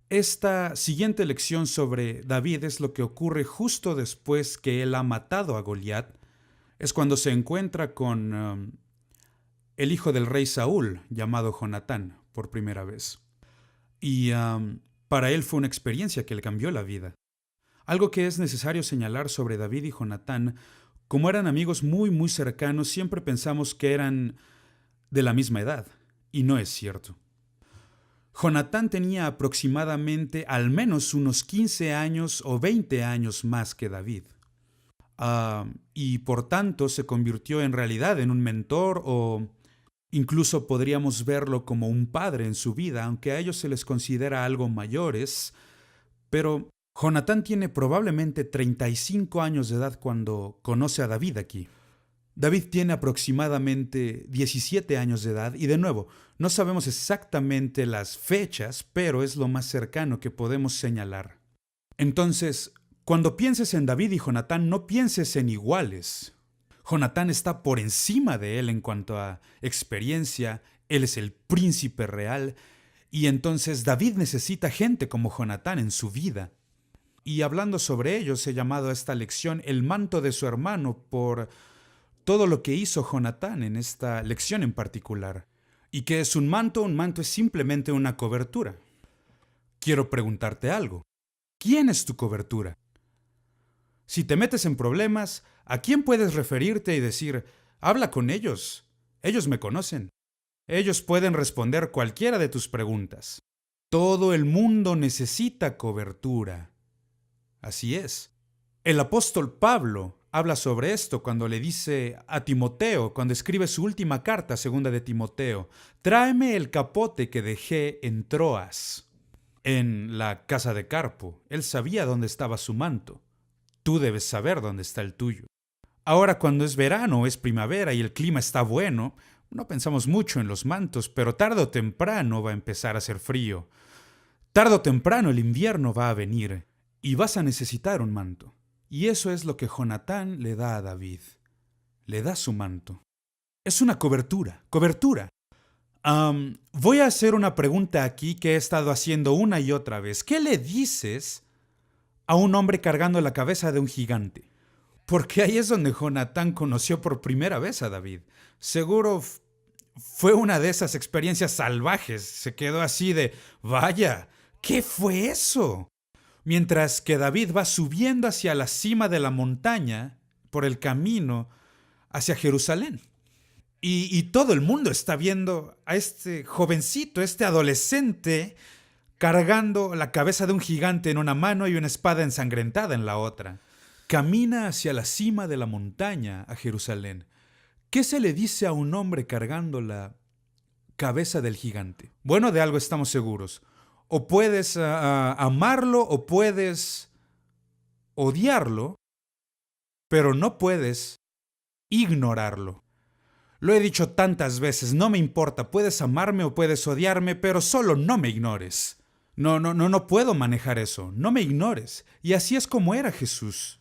Esta siguiente lección sobre David es lo que ocurre justo después que él ha matado a Goliat. Es cuando se encuentra con el hijo del rey Saúl, llamado Jonatán, por primera vez. Y para él fue una experiencia que le cambió la vida. Algo que es necesario señalar sobre David y Jonatán: como eran amigos muy muy cercanos, siempre pensamos que eran de la misma edad, y no es cierto. Jonatán tenía aproximadamente al menos unos 15 años o 20 años más que David. Y por tanto se convirtió en realidad en un mentor, o incluso podríamos verlo como un padre en su vida, aunque a ellos se les considera algo mayores. Pero Jonatán tiene probablemente 35 años de edad cuando conoce a David aquí. David tiene aproximadamente 17 años de edad y, de nuevo, no sabemos exactamente las fechas, pero es lo más cercano que podemos señalar. Entonces, cuando pienses en David y Jonatán, no pienses en iguales. Jonatán está por encima de él en cuanto a experiencia, él es el príncipe real, y entonces David necesita gente como Jonatán en su vida. Y hablando sobre ellos, he llamado a esta lección el manto de su hermano por todo lo que hizo Jonatán en esta lección en particular. ¿Y qué es un manto? Un manto es simplemente una cobertura. Quiero preguntarte algo. ¿Quién es tu cobertura? Si te metes en problemas, ¿a quién puedes referirte y decir: habla con ellos? Ellos me conocen. Ellos pueden responder cualquiera de tus preguntas. Todo el mundo necesita cobertura. Así es. El apóstol Pablo habla sobre esto cuando le dice a Timoteo, cuando escribe su última carta, segunda de Timoteo: tráeme el capote que dejé en Troas, en la casa de Carpo. Él sabía dónde estaba su manto. Tú debes saber dónde está el tuyo. Ahora, cuando es verano o es primavera y el clima está bueno, no pensamos mucho en los mantos, pero tarde o temprano va a empezar a hacer frío. Tarde o temprano el invierno va a venir y vas a necesitar un manto. Y eso es lo que Jonatán le da a David. Le da su manto. Es una cobertura. Cobertura. Voy a hacer una pregunta aquí que he estado haciendo una y otra vez. ¿Qué le dices a un hombre cargando la cabeza de un gigante? Porque ahí es donde Jonatán conoció por primera vez a David. Seguro fue una de esas experiencias salvajes. Se quedó así de: vaya, ¿qué fue eso? Mientras que David va subiendo hacia la cima de la montaña, por el camino hacia Jerusalén. Y todo el mundo está viendo a este jovencito, este adolescente, cargando la cabeza de un gigante en una mano y una espada ensangrentada en la otra. Camina hacia la cima de la montaña a Jerusalén. ¿Qué se le dice a un hombre cargando la cabeza del gigante? Bueno, de algo estamos seguros. O puedes amarlo o puedes odiarlo, pero no puedes ignorarlo. Lo he dicho tantas veces: no me importa, puedes amarme o puedes odiarme, pero solo no me ignores. No puedo manejar eso, no me ignores. Y así es como era Jesús.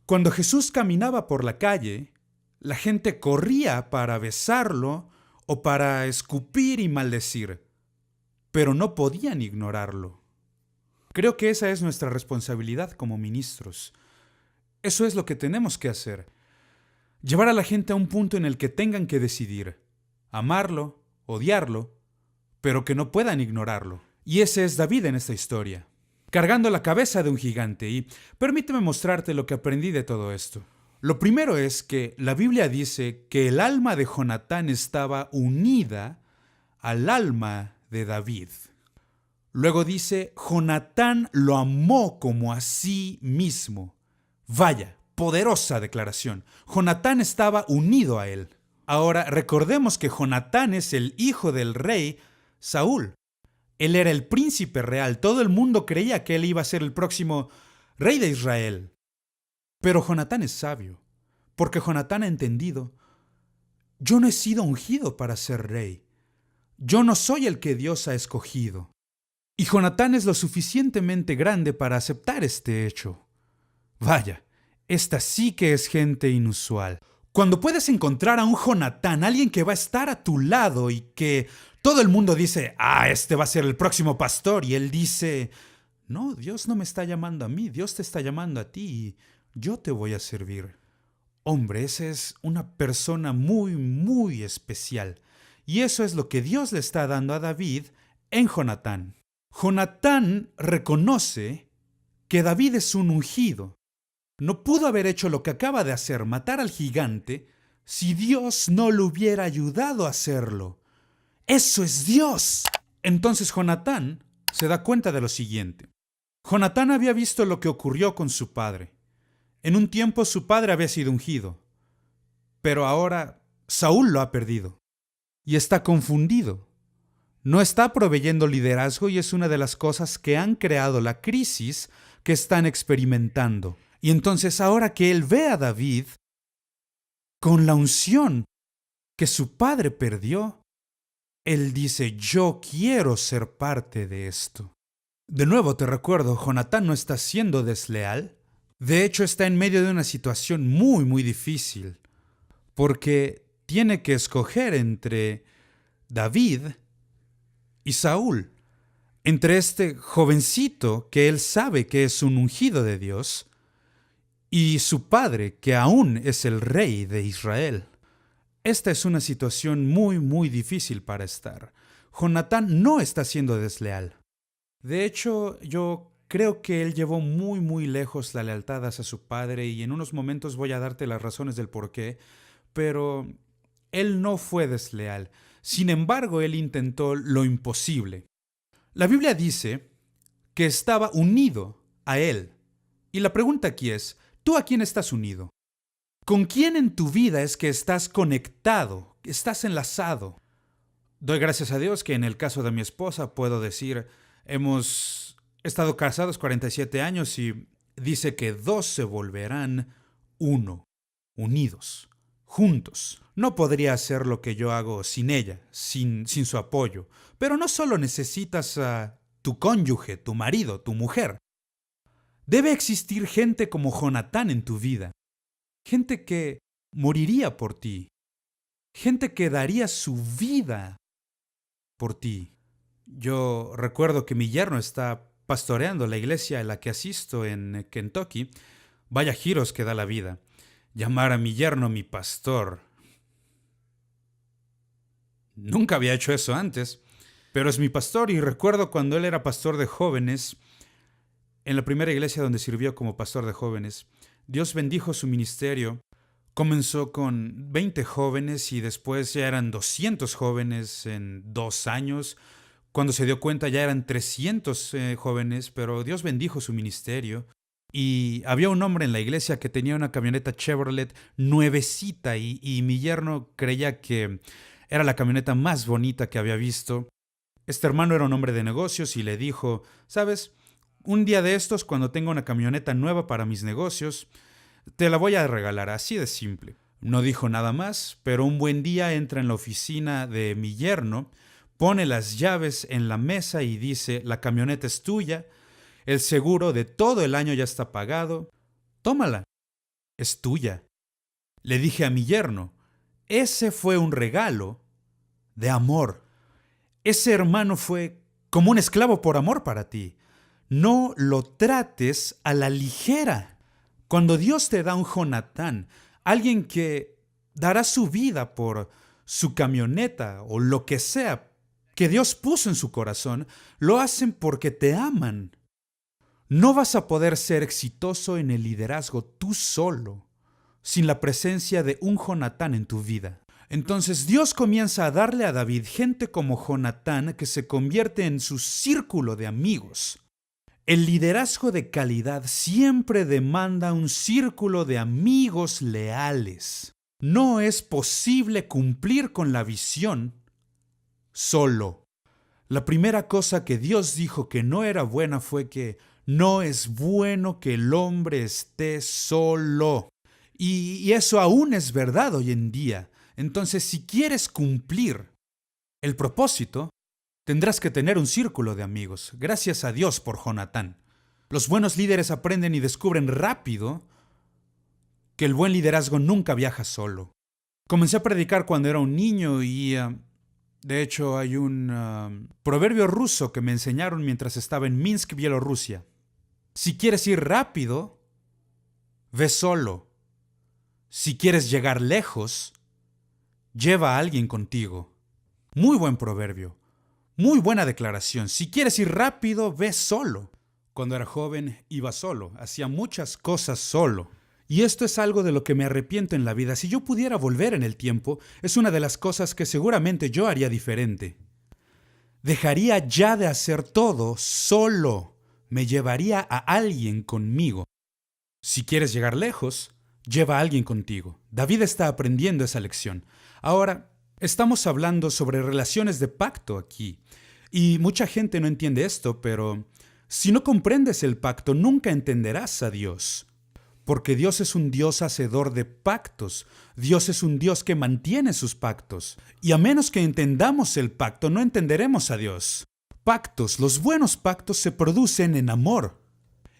Cuando Jesús caminaba por la calle, la gente corría para besarlo o para escupir y maldecir, pero no podían ignorarlo. Creo que esa es nuestra responsabilidad como ministros. Eso es lo que tenemos que hacer. Llevar a la gente a un punto en el que tengan que decidir: amarlo, odiarlo, pero que no puedan ignorarlo. Y ese es David en esta historia, cargando la cabeza de un gigante. Y permíteme mostrarte lo que aprendí de todo esto. Lo primero es que la Biblia dice que el alma de Jonatán estaba unida al alma de David. Luego dice: Jonatán lo amó como a sí mismo. Vaya, poderosa declaración. Jonatán estaba unido a él. Ahora, recordemos que Jonatán es el hijo del rey Saúl. Él era el príncipe real. Todo el mundo creía que él iba a ser el próximo rey de Israel. Pero Jonatán es sabio, porque Jonatán ha entendido: yo no he sido ungido para ser rey. Yo no soy el que Dios ha escogido. Y Jonatán es lo suficientemente grande para aceptar este hecho. Vaya, esta sí que es gente inusual. Cuando puedes encontrar a un Jonatán, alguien que va a estar a tu lado y que todo el mundo dice: este va a ser el próximo pastor, y él dice: No, Dios no me está llamando a mí, Dios te está llamando a ti y yo te voy a servir. Hombre, esa es una persona muy, muy especial. Y eso es lo que Dios le está dando a David en Jonatán. Jonatán reconoce que David es un ungido. No pudo haber hecho lo que acaba de hacer, matar al gigante, si Dios no le hubiera ayudado a hacerlo. ¡Eso es Dios! Entonces Jonatán se da cuenta de lo siguiente. Jonatán había visto lo que ocurrió con su padre. En un tiempo su padre había sido ungido, pero ahora Saúl lo ha perdido y está confundido. No está proveyendo liderazgo y es una de las cosas que han creado la crisis que están experimentando. Y entonces ahora que él ve a David con la unción que su padre perdió, él dice, yo quiero ser parte de esto. De nuevo te recuerdo, Jonatán no está siendo desleal. De hecho, está en medio de una situación muy, muy difícil, porque tiene que escoger entre David y Saúl, entre este jovencito que él sabe que es un ungido de Dios, y su padre, que aún es el rey de Israel. Esta es una situación muy, muy difícil para estar. Jonatán no está siendo desleal. De hecho, yo creo que él llevó muy, muy lejos la lealtad hacia su padre y en unos momentos voy a darte las razones del por qué, pero él no fue desleal. Sin embargo, él intentó lo imposible. La Biblia dice que estaba unido a él. Y la pregunta aquí es, ¿tú a quién estás unido? ¿Con quién en tu vida es que estás conectado, estás enlazado? Doy gracias a Dios que en el caso de mi esposa puedo decir, hemos estado casados 47 años y dice que dos se volverán uno, unidos, juntos. No podría hacer lo que yo hago sin ella, sin su apoyo. Pero no solo necesitas a tu cónyuge, tu marido, tu mujer. Debe existir gente como Jonatán en tu vida. Gente que moriría por ti. Gente que daría su vida por ti. Yo recuerdo que mi yerno está pastoreando la iglesia a la que asisto en Kentucky. Vaya giros que da la vida. Llamar a mi yerno mi pastor. Nunca había hecho eso antes, pero es mi pastor y recuerdo cuando él era pastor de jóvenes, en la primera iglesia donde sirvió como pastor de jóvenes, Dios bendijo su ministerio. Comenzó con 20 jóvenes y después ya eran 200 jóvenes en 2 años. Cuando se dio cuenta ya eran 300 jóvenes, pero Dios bendijo su ministerio. Y había un hombre en la iglesia que tenía una camioneta Chevrolet nuevecita y mi yerno creía que era la camioneta más bonita que había visto. Este hermano era un hombre de negocios y le dijo, ¿sabes? Un día de estos, cuando tenga una camioneta nueva para mis negocios, te la voy a regalar, así de simple. No dijo nada más, pero un buen día entra en la oficina de mi yerno, pone las llaves en la mesa y dice, la camioneta es tuya, el seguro de todo el año ya está pagado, tómala, es tuya. Le dije a mi yerno, ese fue un regalo de amor. Ese hermano fue como un esclavo por amor para ti. No lo trates a la ligera. Cuando Dios te da un Jonatán, alguien que dará su vida por su camioneta o lo que sea que Dios puso en su corazón, lo hacen porque te aman. No vas a poder ser exitoso en el liderazgo tú solo, sin la presencia de un Jonatán en tu vida. Entonces Dios comienza a darle a David gente como Jonatán que se convierte en su círculo de amigos. El liderazgo de calidad siempre demanda un círculo de amigos leales. No es posible cumplir con la visión solo. La primera cosa que Dios dijo que no era buena fue que no es bueno que el hombre esté solo. Y eso aún es verdad hoy en día. Entonces, si quieres cumplir el propósito, tendrás que tener un círculo de amigos. Gracias a Dios por Jonatán. Los buenos líderes aprenden y descubren rápido que el buen liderazgo nunca viaja solo. Comencé a predicar cuando era un niño y De hecho, hay un proverbio ruso que me enseñaron mientras estaba en Minsk, Bielorrusia. Si quieres ir rápido, ve solo. Si quieres llegar lejos, lleva a alguien contigo. Muy buen proverbio. Muy buena declaración. Si quieres ir rápido, ve solo. Cuando era joven, iba solo. Hacía muchas cosas solo. Y esto es algo de lo que me arrepiento en la vida. Si yo pudiera volver en el tiempo, es una de las cosas que seguramente yo haría diferente. Dejaría ya de hacer todo solo. Me llevaría a alguien conmigo. Si quieres llegar lejos, lleva a alguien contigo. David está aprendiendo esa lección. Ahora, estamos hablando sobre relaciones de pacto aquí. Y mucha gente no entiende esto, pero si no comprendes el pacto, nunca entenderás a Dios. Porque Dios es un Dios hacedor de pactos. Dios es un Dios que mantiene sus pactos. Y a menos que entendamos el pacto, no entenderemos a Dios. Pactos, los buenos pactos se producen en amor.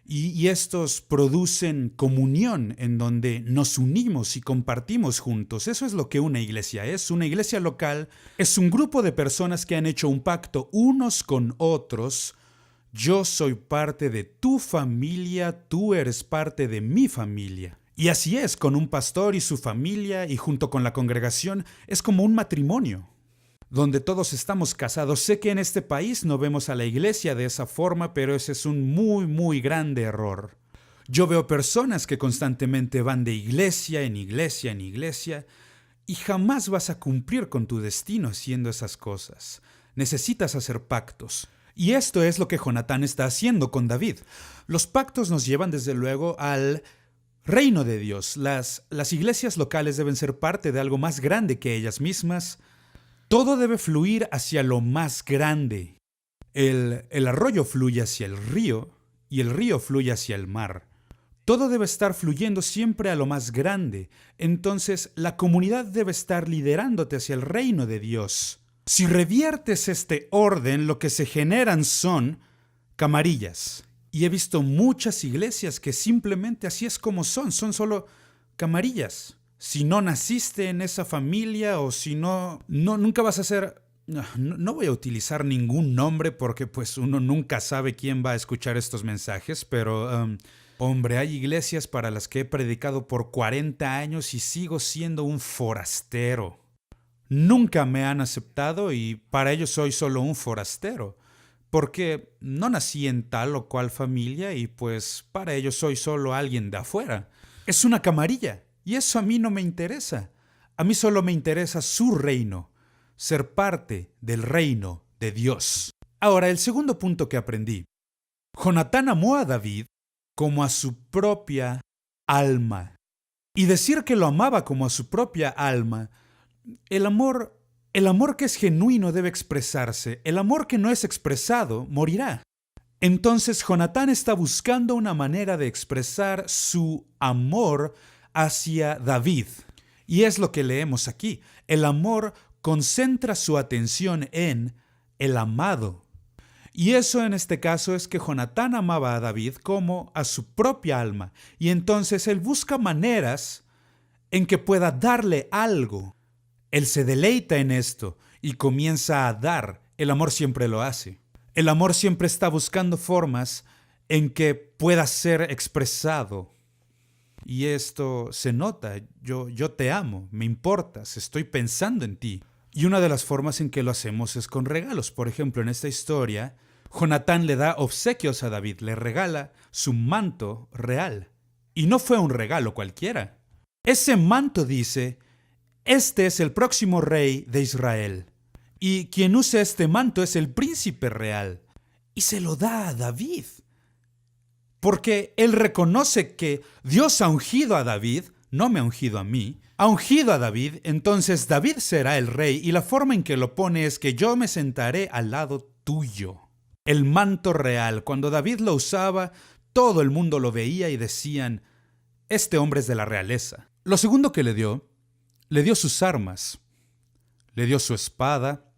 Y estos producen comunión en donde nos unimos y compartimos juntos. Eso es lo que una iglesia es. Una iglesia local es un grupo de personas que han hecho un pacto unos con otros. Yo soy parte de tu familia, tú eres parte de mi familia. Y así es con un pastor y su familia, y junto con la congregación es como un matrimonio, donde todos estamos casados. Sé que en este país no vemos a la iglesia de esa forma, pero ese es un muy, muy grande error. Yo veo personas que constantemente van de iglesia en iglesia en iglesia, y jamás vas a cumplir con tu destino haciendo esas cosas. Necesitas hacer pactos. Y esto es lo que Jonatán está haciendo con David. Los pactos nos llevan desde luego al reino de Dios. Las iglesias locales deben ser parte de algo más grande que ellas mismas. Todo debe fluir hacia lo más grande. El arroyo fluye hacia el río y el río fluye hacia el mar. Todo debe estar fluyendo siempre a lo más grande. Entonces, la comunidad debe estar liderándote hacia el reino de Dios. Si reviertes este orden, lo que se generan son camarillas. Y he visto muchas iglesias que simplemente así es como son solo camarillas. Si no naciste en esa familia o si nunca vas a ser... No voy a utilizar ningún nombre porque pues uno nunca sabe quién va a escuchar estos mensajes, pero hombre, hay iglesias para las que he predicado por 40 años y sigo siendo un forastero. Nunca me han aceptado y para ellos soy solo un forastero, porque no nací en tal o cual familia y pues para ellos soy solo alguien de afuera. Es una camarilla y eso a mí no me interesa. A mí solo me interesa su reino, ser parte del reino de Dios. Ahora, el segundo punto que aprendí. Jonatán amó a David como a su propia alma. Y decir que lo amaba como a su propia alma, el amor que es genuino debe expresarse. El amor que no es expresado morirá. Entonces Jonatán está buscando una manera de expresar su amor hacia David. Y es lo que leemos aquí. El amor concentra su atención en el amado. Y eso en este caso es que Jonatán amaba a David como a su propia alma. Y entonces él busca maneras en que pueda darle algo. Él se deleita en esto y comienza a dar. El amor siempre lo hace. El amor siempre está buscando formas en que pueda ser expresado. Y esto se nota. Yo te amo, me importas, estoy pensando en ti. Y una de las formas en que lo hacemos es con regalos. Por ejemplo, en esta historia, Jonatán le da obsequios a David, le regala su manto real. Y no fue un regalo cualquiera. Ese manto dice: este es el próximo rey de Israel. Y quien usa este manto es el príncipe real. Y se lo da a David. Porque él reconoce que Dios ha ungido a David, no me ha ungido a mí, ha ungido a David, entonces David será el rey y la forma en que lo pone es que yo me sentaré al lado tuyo. El manto real, cuando David lo usaba, todo el mundo lo veía y decían: este hombre es de la realeza. Lo segundo que le dio sus armas, le dio su espada,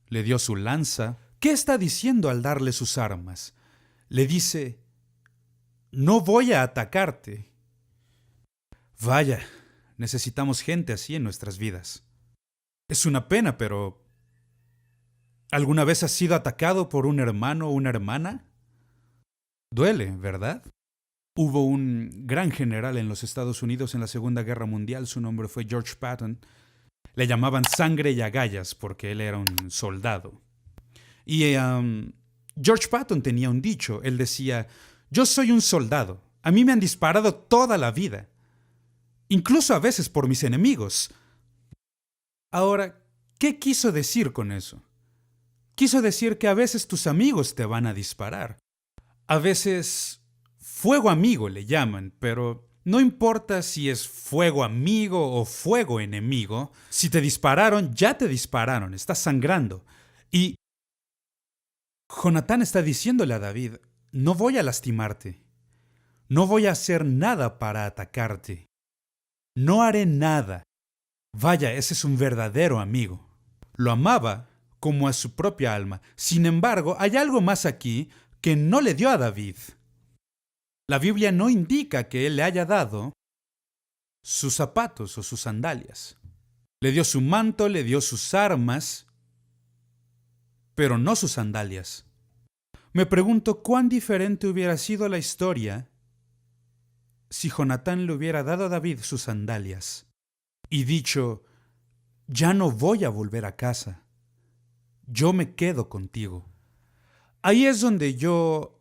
le dio su lanza. ¿Qué está diciendo al darle sus armas? Le dice: no voy a atacarte. Vaya, necesitamos gente así en nuestras vidas. Es una pena, pero ¿Alguna vez has sido atacado por un hermano o una hermana? Duele, ¿verdad? Hubo un gran general en los Estados Unidos en la Segunda Guerra Mundial, su nombre fue George Patton. Le llamaban sangre y agallas porque él era un soldado. Y George Patton tenía un dicho, él decía, yo soy un soldado, a mí me han disparado toda la vida, incluso a veces por mis enemigos. Ahora, ¿qué quiso decir con eso? Quiso decir que a veces tus amigos te van a disparar. A veces fuego amigo le llaman, pero no importa si es fuego amigo o fuego enemigo, si te dispararon, ya te dispararon, estás sangrando. Y Jonatán está diciéndole a David, no voy a lastimarte, no voy a hacer nada para atacarte, no haré nada. Vaya, ese es un verdadero amigo. Lo amaba como a su propia alma. Sin embargo, hay algo más aquí que no le dio a David. La Biblia no indica que él le haya dado sus zapatos o sus sandalias. Le dio su manto, le dio sus armas, pero no sus sandalias. Me pregunto cuán diferente hubiera sido la historia si Jonatán le hubiera dado a David sus sandalias y dicho, ya no voy a volver a casa, yo me quedo contigo. Ahí es donde yo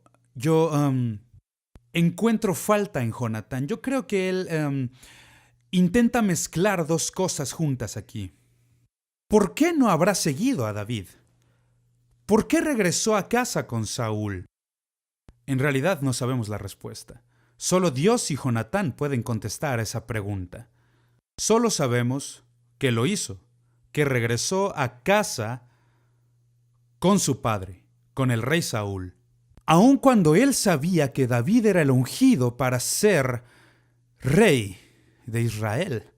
encuentro falta en Jonatán. Yo creo que él intenta mezclar dos cosas juntas aquí. ¿Por qué no habrá seguido a David? ¿Por qué regresó a casa con Saúl? En realidad no sabemos la respuesta. Solo Dios y Jonatán pueden contestar a esa pregunta. Solo sabemos que lo hizo, que regresó a casa con su padre, con el rey Saúl. Aun cuando él sabía que David era el ungido para ser rey de Israel.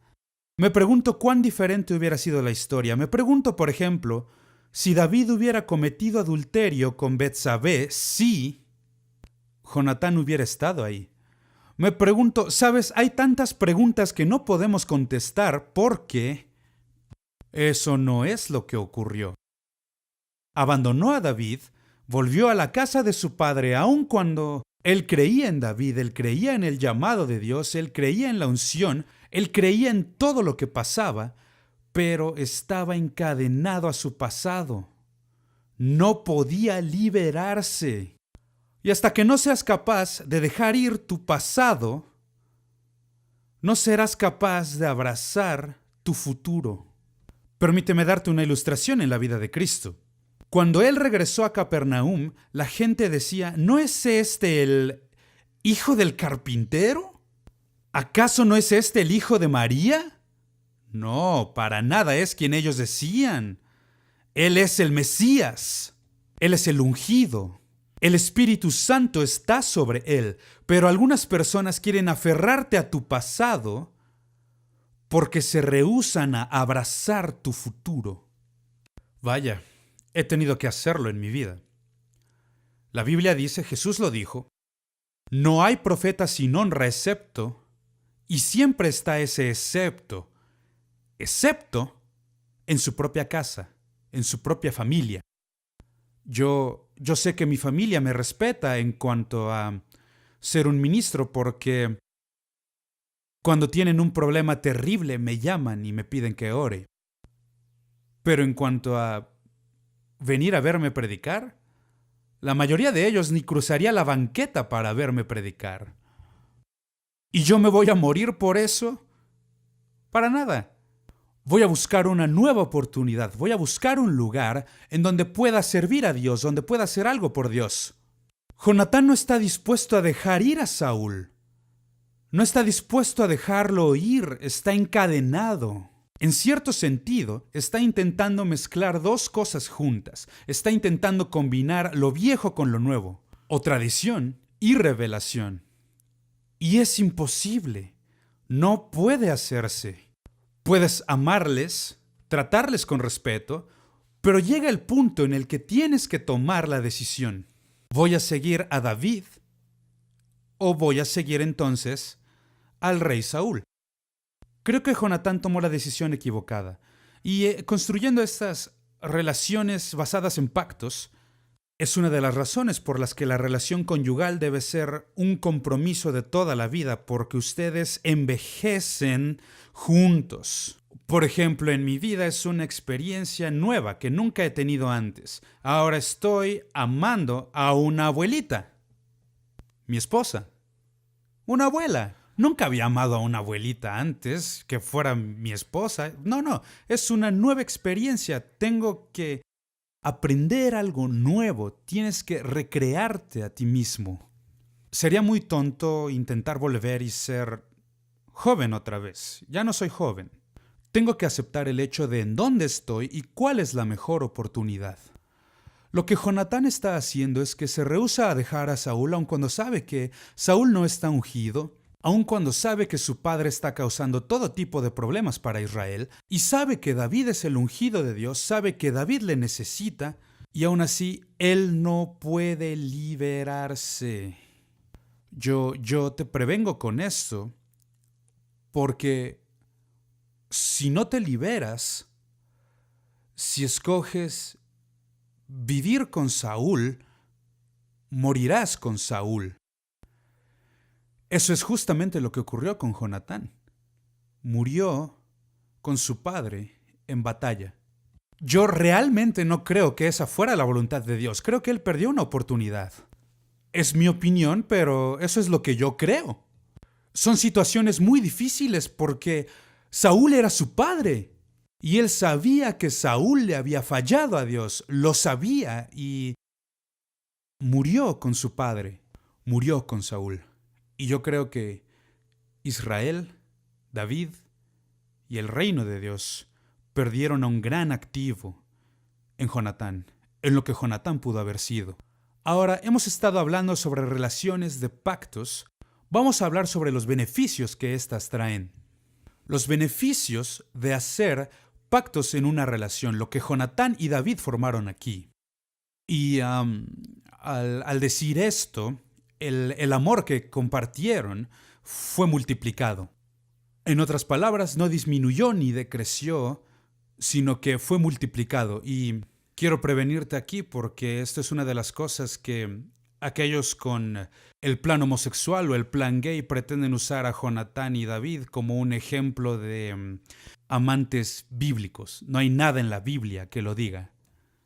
Me pregunto cuán diferente hubiera sido la historia. Me pregunto, por ejemplo, si David hubiera cometido adulterio con Betsabé, si Jonatán hubiera estado ahí. Me pregunto, ¿sabes? Hay tantas preguntas que no podemos contestar porque eso no es lo que ocurrió. Abandonó a David, volvió a la casa de su padre, aun cuando él creía en David, él creía en el llamado de Dios, él creía en la unción, él creía en todo lo que pasaba, pero estaba encadenado a su pasado. No podía liberarse. Y hasta que no seas capaz de dejar ir tu pasado, no serás capaz de abrazar tu futuro. Permíteme darte una ilustración en la vida de Cristo. Cuando él regresó a Capernaum, la gente decía, ¿no es este el hijo del carpintero? ¿Acaso no es este el hijo de María? No, para nada es quien ellos decían. Él es el Mesías. Él es el ungido. El Espíritu Santo está sobre él, pero algunas personas quieren aferrarte a tu pasado porque se rehúsan a abrazar tu futuro. Vaya, he tenido que hacerlo en mi vida. La Biblia dice, Jesús lo dijo, no hay profeta sin honra excepto, y siempre está ese excepto en su propia casa, en su propia familia. Yo sé que mi familia me respeta en cuanto a ser un ministro porque cuando tienen un problema terrible me llaman y me piden que ore. Pero en cuanto a venir a verme predicar, la mayoría de ellos ni cruzaría la banqueta para verme predicar. ¿Y yo me voy a morir por eso? Para nada. Voy a buscar una nueva oportunidad, voy a buscar un lugar en donde pueda servir a Dios, donde pueda hacer algo por Dios. Jonatán no está dispuesto a dejar ir a Saúl. No está dispuesto a dejarlo ir, está encadenado. En cierto sentido, está intentando mezclar dos cosas juntas. Está intentando combinar lo viejo con lo nuevo, o tradición y revelación. Y es imposible. No puede hacerse. Puedes amarles, tratarles con respeto, pero llega el punto en el que tienes que tomar la decisión. ¿Voy a seguir a David o voy a seguir entonces al rey Saúl? Creo que Jonatán tomó la decisión equivocada y construyendo estas relaciones basadas en pactos es una de las razones por las que la relación conyugal debe ser un compromiso de toda la vida, porque ustedes envejecen juntos. Por ejemplo, en mi vida es una experiencia nueva que nunca he tenido antes. Ahora estoy amando a una abuelita, mi esposa, una abuela. Nunca había amado a una abuelita antes, que fuera mi esposa. No, es una nueva experiencia. Tengo que aprender algo nuevo. Tienes que recrearte a ti mismo. Sería muy tonto intentar volver y ser joven otra vez. Ya no soy joven. Tengo que aceptar el hecho de en dónde estoy y cuál es la mejor oportunidad. Lo que Jonatán está haciendo es que se rehúsa a dejar a Saúl aun cuando sabe que Saúl no está ungido, aun cuando sabe que su padre está causando todo tipo de problemas para Israel, y sabe que David es el ungido de Dios, sabe que David le necesita, y aún así él no puede liberarse. Yo te prevengo con esto, porque si no te liberas, si escoges vivir con Saúl, morirás con Saúl. Eso es justamente lo que ocurrió con Jonatán. Murió con su padre en batalla. Yo realmente no creo que esa fuera la voluntad de Dios. Creo que él perdió una oportunidad. Es mi opinión, pero eso es lo que yo creo. Son situaciones muy difíciles porque Saúl era su padre. Y él sabía que Saúl le había fallado a Dios. Lo sabía y murió con su padre. Murió con Saúl. Y yo creo que Israel, David y el reino de Dios perdieron a un gran activo en Jonatán, en lo que Jonatán pudo haber sido. Ahora, hemos estado hablando sobre relaciones de pactos. Vamos a hablar sobre los beneficios que éstas traen. Los beneficios de hacer pactos en una relación, lo que Jonatán y David formaron aquí. Y al decir esto, el amor que compartieron fue multiplicado. En otras palabras, no disminuyó ni decreció, sino que fue multiplicado. Y quiero prevenirte aquí porque esto es una de las cosas que aquellos con el plan homosexual o el plan gay pretenden usar a Jonatán y David como un ejemplo de amantes bíblicos. No hay nada en la Biblia que lo diga.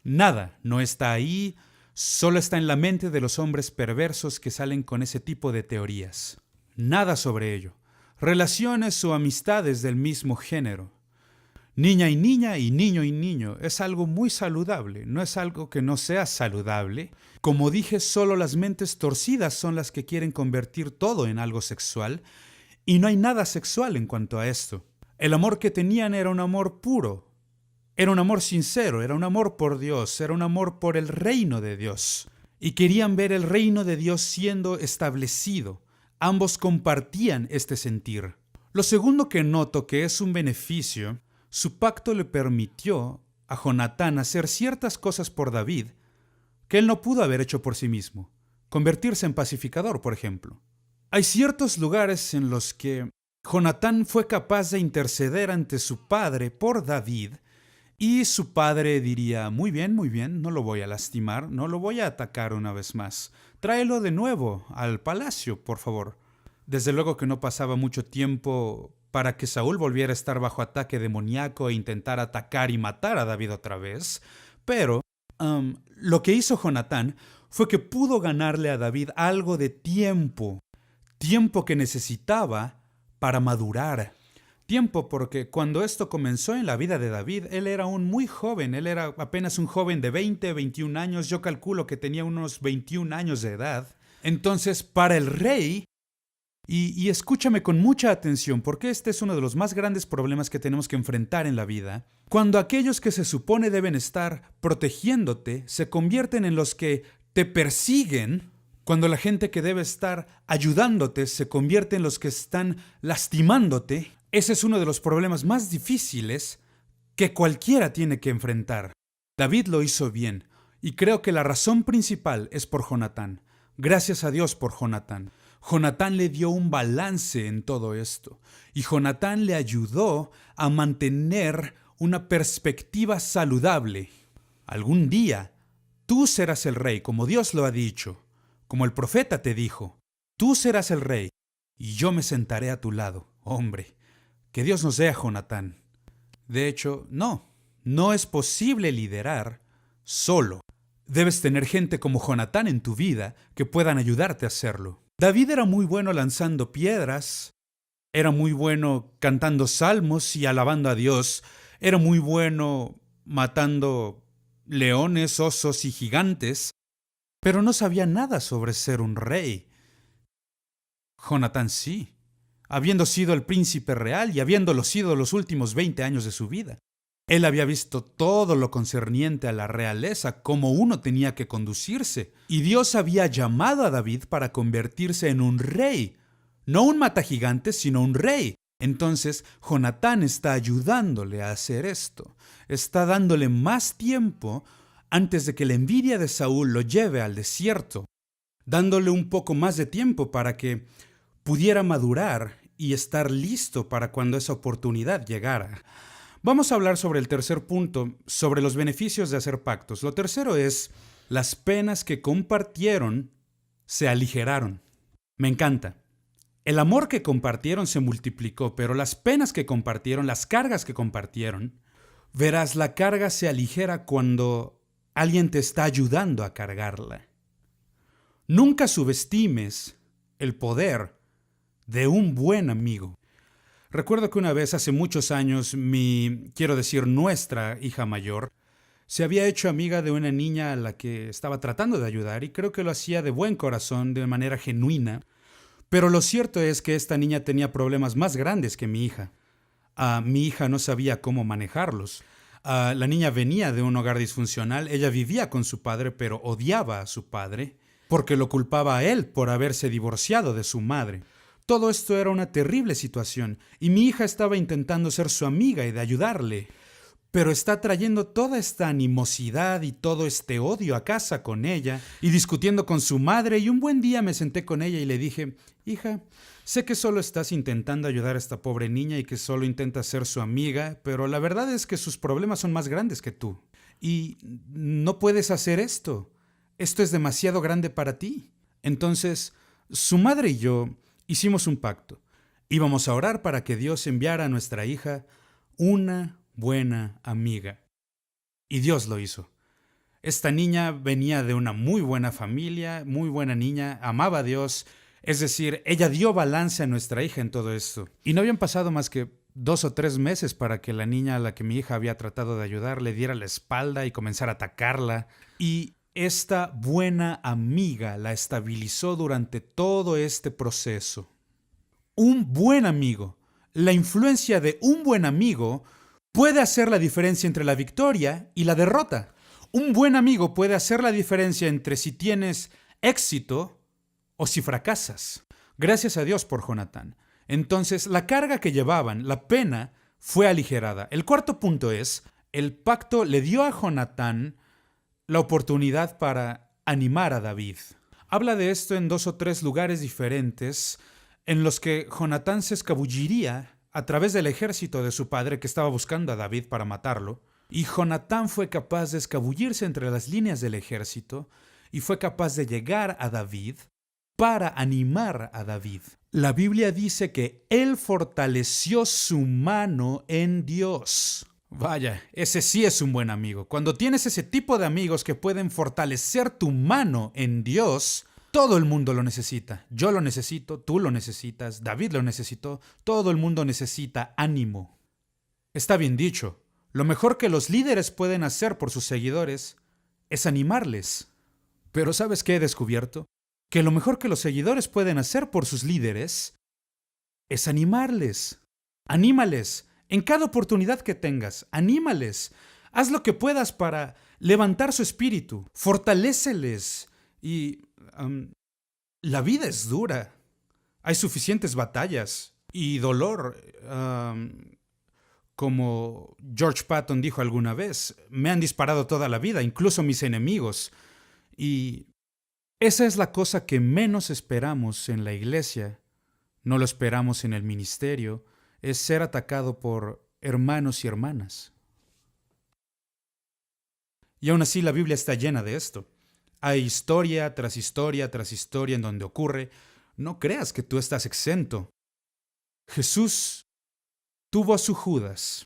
Nada, no está ahí. Solo está en la mente de los hombres perversos que salen con ese tipo de teorías. Nada sobre ello. Relaciones o amistades del mismo género. Niña y niña y niño es algo muy saludable, no es algo que no sea saludable. Como dije, solo las mentes torcidas son las que quieren convertir todo en algo sexual y no hay nada sexual en cuanto a esto. El amor que tenían era un amor puro. Era un amor sincero, era un amor por Dios, era un amor por el reino de Dios. Y querían ver el reino de Dios siendo establecido. Ambos compartían este sentir. Lo segundo que noto que es un beneficio, su pacto le permitió a Jonatán hacer ciertas cosas por David que él no pudo haber hecho por sí mismo. Convertirse en pacificador, por ejemplo. Hay ciertos lugares en los que Jonatán fue capaz de interceder ante su padre por David. Y su padre diría, muy bien, no lo voy a lastimar, no lo voy a atacar una vez más. Tráelo de nuevo al palacio, por favor. Desde luego que no pasaba mucho tiempo para que Saúl volviera a estar bajo ataque demoníaco e intentar atacar y matar a David otra vez. Pero lo que hizo Jonatán fue que pudo ganarle a David algo de tiempo. Tiempo que necesitaba para madurar. Tiempo porque cuando esto comenzó en la vida de David, él era aún muy joven, él era apenas un joven de 20, 21 años, yo calculo que tenía unos 21 años de edad. Entonces, para el rey, y escúchame con mucha atención, porque este es uno de los más grandes problemas que tenemos que enfrentar en la vida, cuando aquellos que se supone deben estar protegiéndote se convierten en los que te persiguen, cuando la gente que debe estar ayudándote se convierte en los que están lastimándote, ese es uno de los problemas más difíciles que cualquiera tiene que enfrentar. David lo hizo bien, y creo que la razón principal es por Jonatán. Gracias a Dios por Jonatán. Jonatán le dio un balance en todo esto, y Jonatán le ayudó a mantener una perspectiva saludable. Algún día, tú serás el rey, como Dios lo ha dicho, como el profeta te dijo. Tú serás el rey, y yo me sentaré a tu lado. Hombre, que Dios nos dé a Jonatán. De hecho, no es posible liderar solo. Debes tener gente como Jonatán en tu vida que puedan ayudarte a hacerlo. David era muy bueno lanzando piedras, era muy bueno cantando salmos y alabando a Dios, era muy bueno matando leones, osos y gigantes, pero no sabía nada sobre ser un rey. Jonatán sí, habiendo sido el príncipe real y habiéndolo sido los últimos 20 años de su vida. Él había visto todo lo concerniente a la realeza, cómo uno tenía que conducirse, y Dios había llamado a David para convertirse en un rey, no un matagigantes, sino un rey. Entonces, Jonatán está ayudándole a hacer esto, está dándole más tiempo antes de que la envidia de Saúl lo lleve al desierto, dándole un poco más de tiempo para que pudiera madurar y estar listo para cuando esa oportunidad llegara. Vamos a hablar sobre el tercer punto, sobre los beneficios de hacer pactos. Lo tercero es, las penas que compartieron se aligeraron. Me encanta. El amor que compartieron se multiplicó, pero las penas que compartieron, las cargas que compartieron, verás, la carga se aligera cuando alguien te está ayudando a cargarla. Nunca subestimes el poder de un buen amigo. Recuerdo que una vez hace muchos años nuestra hija mayor, se había hecho amiga de una niña a la que estaba tratando de ayudar y creo que lo hacía de buen corazón, de manera genuina. Pero lo cierto es que esta niña tenía problemas más grandes que mi hija. Mi hija no sabía cómo manejarlos. La niña venía de un hogar disfuncional, ella vivía con su padre, pero odiaba a su padre porque lo culpaba a él por haberse divorciado de su madre. Todo esto era una terrible situación y mi hija estaba intentando ser su amiga y de ayudarle, pero está trayendo toda esta animosidad y todo este odio a casa con ella y discutiendo con su madre, y un buen día me senté con ella y le dije: hija, sé que solo estás intentando ayudar a esta pobre niña y que solo intentas ser su amiga, pero la verdad es que sus problemas son más grandes que tú y no puedes hacer esto. Esto es demasiado grande para ti. Entonces, su madre y yo hicimos un pacto. Íbamos a orar para que Dios enviara a nuestra hija una buena amiga. Y Dios lo hizo. Esta niña venía de una muy buena familia, muy buena niña, amaba a Dios. Es decir, ella dio balance a nuestra hija en todo esto. Y no habían pasado más que 2 o 3 meses para que la niña a la que mi hija había tratado de ayudar le diera la espalda y comenzara a atacarla. Y esta buena amiga la estabilizó durante todo este proceso. Un buen amigo, la influencia de un buen amigo puede hacer la diferencia entre la victoria y la derrota. Un buen amigo puede hacer la diferencia entre si tienes éxito o si fracasas. Gracias a Dios por Jonatán. Entonces, la carga que llevaban, la pena, fue aligerada. El cuarto punto es, el pacto le dio a Jonatán la oportunidad para animar a David. Habla de esto en 2 o 3 lugares diferentes en los que Jonatán se escabulliría a través del ejército de su padre que estaba buscando a David para matarlo, y Jonatán fue capaz de escabullirse entre las líneas del ejército y fue capaz de llegar a David para animar a David. La Biblia dice que él fortaleció su mano en Dios. Vaya, ese sí es un buen amigo. Cuando tienes ese tipo de amigos que pueden fortalecer tu mano en Dios, todo el mundo lo necesita. Yo lo necesito, tú lo necesitas, David lo necesitó, todo el mundo necesita ánimo. Está bien dicho, lo mejor que los líderes pueden hacer por sus seguidores es animarles. Pero ¿sabes qué he descubierto? Que lo mejor que los seguidores pueden hacer por sus líderes es animarles. Anímales. En cada oportunidad que tengas, anímales. Haz lo que puedas para levantar su espíritu. Fortaléceles. Y la vida es dura. Hay suficientes batallas y dolor. Como George Patton dijo alguna vez, me han disparado toda la vida, incluso mis enemigos. Y esa es la cosa que menos esperamos en la iglesia. No lo esperamos en el ministerio. Es ser atacado por hermanos y hermanas. Y aún así la Biblia está llena de esto. Hay historia tras historia tras historia en donde ocurre. No creas que tú estás exento. Jesús tuvo a su Judas.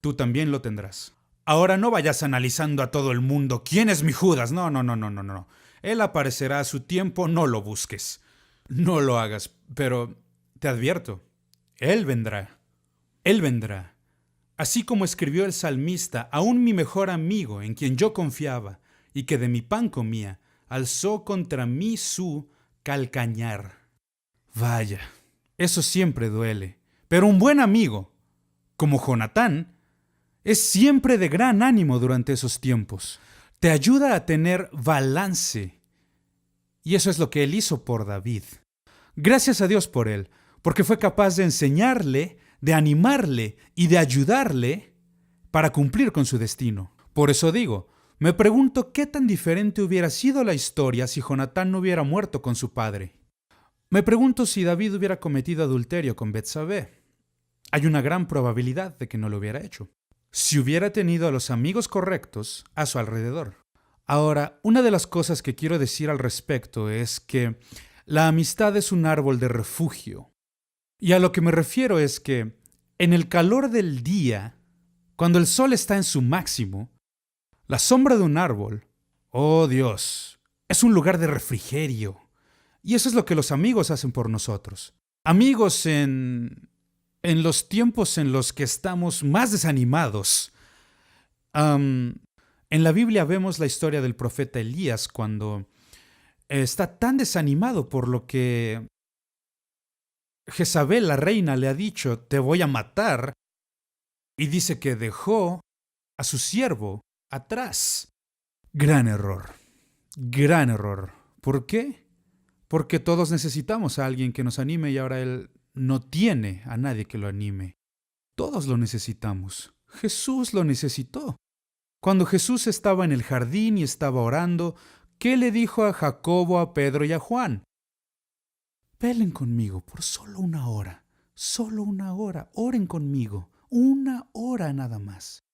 Tú también lo tendrás. Ahora no vayas analizando a todo el mundo. ¿Quién es mi Judas? No, no, no, no, no, no. Él aparecerá a su tiempo, no lo busques. No lo hagas, pero te advierto, Él vendrá. Él vendrá. Así como escribió el salmista, aún mi mejor amigo, en quien yo confiaba, y que de mi pan comía, alzó contra mí su calcañar. Vaya, eso siempre duele. Pero un buen amigo, como Jonatán, es siempre de gran ánimo durante esos tiempos. Te ayuda a tener balance. Y eso es lo que él hizo por David. Gracias a Dios por él, porque fue capaz de enseñarle, de animarle y de ayudarle para cumplir con su destino. Por eso digo, me pregunto qué tan diferente hubiera sido la historia si Jonatán no hubiera muerto con su padre. Me pregunto si David hubiera cometido adulterio con Betsabé. Hay una gran probabilidad de que no lo hubiera hecho, si hubiera tenido a los amigos correctos a su alrededor. Ahora, una de las cosas que quiero decir al respecto es que la amistad es un árbol de refugio. Y a lo que me refiero es que en el calor del día, cuando el sol está en su máximo, la sombra de un árbol, oh Dios, es un lugar de refrigerio. Y eso es lo que los amigos hacen por nosotros. Amigos en los tiempos en los que estamos más desanimados. En la Biblia vemos la historia del profeta Elías cuando está tan desanimado por lo que Jezabel, la reina, le ha dicho, te voy a matar, y dice que dejó a su siervo atrás. Gran error, gran error. ¿Por qué? Porque todos necesitamos a alguien que nos anime y ahora él no tiene a nadie que lo anime. Todos lo necesitamos. Jesús lo necesitó. Cuando Jesús estaba en el jardín y estaba orando, ¿qué le dijo a Jacobo, a Pedro y a Juan? Velen conmigo por solo una hora, oren conmigo, una hora nada más.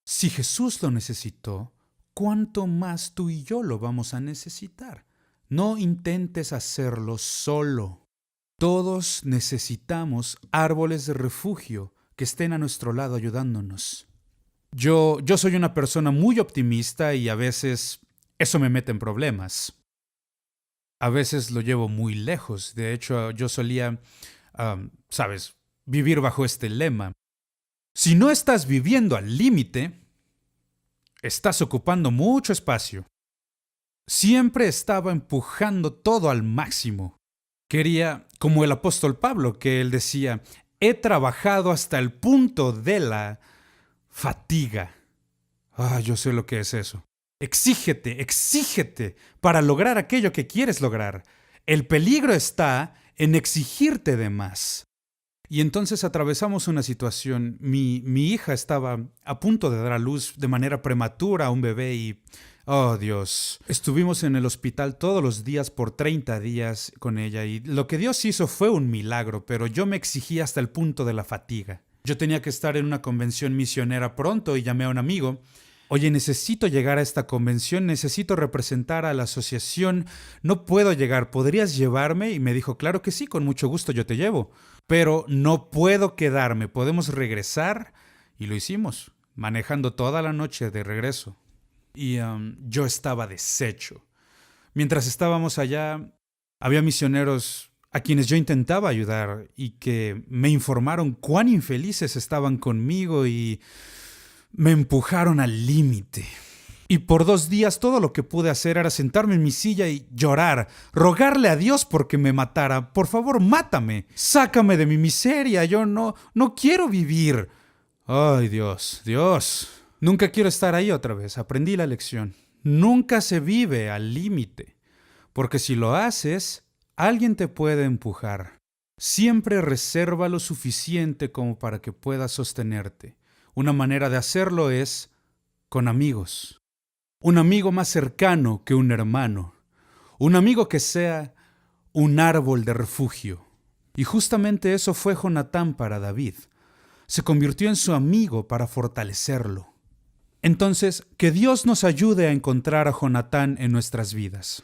Si Jesús lo necesitó, ¿cuánto más tú y yo lo vamos a necesitar? No intentes hacerlo solo. Todos necesitamos árboles de refugio que estén a nuestro lado ayudándonos. Yo soy una persona muy optimista y a veces eso me mete en problemas. A veces lo llevo muy lejos. De hecho, yo solía, vivir bajo este lema. Si no estás viviendo al límite, estás ocupando mucho espacio. Siempre estaba empujando todo al máximo. Quería, como el apóstol Pablo, que él decía, he trabajado hasta el punto de la fatiga. Yo sé lo que es eso. Exígete para lograr aquello que quieres lograr. El peligro está en exigirte de más. Y entonces atravesamos una situación. Mi hija estaba a punto de dar a luz de manera prematura a un bebé y, oh Dios, estuvimos en el hospital todos los días por 30 días con ella y lo que Dios hizo fue un milagro, pero yo me exigí hasta el punto de la fatiga. Yo tenía que estar en una convención misionera pronto y llamé a un amigo. Oye, necesito llegar a esta convención, necesito representar a la asociación, no puedo llegar, ¿podrías llevarme? Y me dijo, claro que sí, con mucho gusto yo te llevo, pero no puedo quedarme, ¿podemos regresar? Y lo hicimos, manejando toda la noche de regreso. Y yo estaba deshecho. Mientras estábamos allá, había misioneros a quienes yo intentaba ayudar y que me informaron cuán infelices estaban conmigo y me empujaron al límite. Y por 2 días todo lo que pude hacer era sentarme en mi silla y llorar, rogarle a Dios porque me matara. Por favor, mátame, sácame de mi miseria, yo no quiero vivir. Ay, Dios. Nunca quiero estar ahí otra vez, aprendí la lección. Nunca se vive al límite, porque si lo haces, alguien te puede empujar. Siempre reserva lo suficiente como para que puedas sostenerte. Una manera de hacerlo es con amigos. Un amigo más cercano que un hermano. Un amigo que sea un árbol de refugio. Y justamente eso fue Jonatán para David. Se convirtió en su amigo para fortalecerlo. Entonces, que Dios nos ayude a encontrar a Jonatán en nuestras vidas.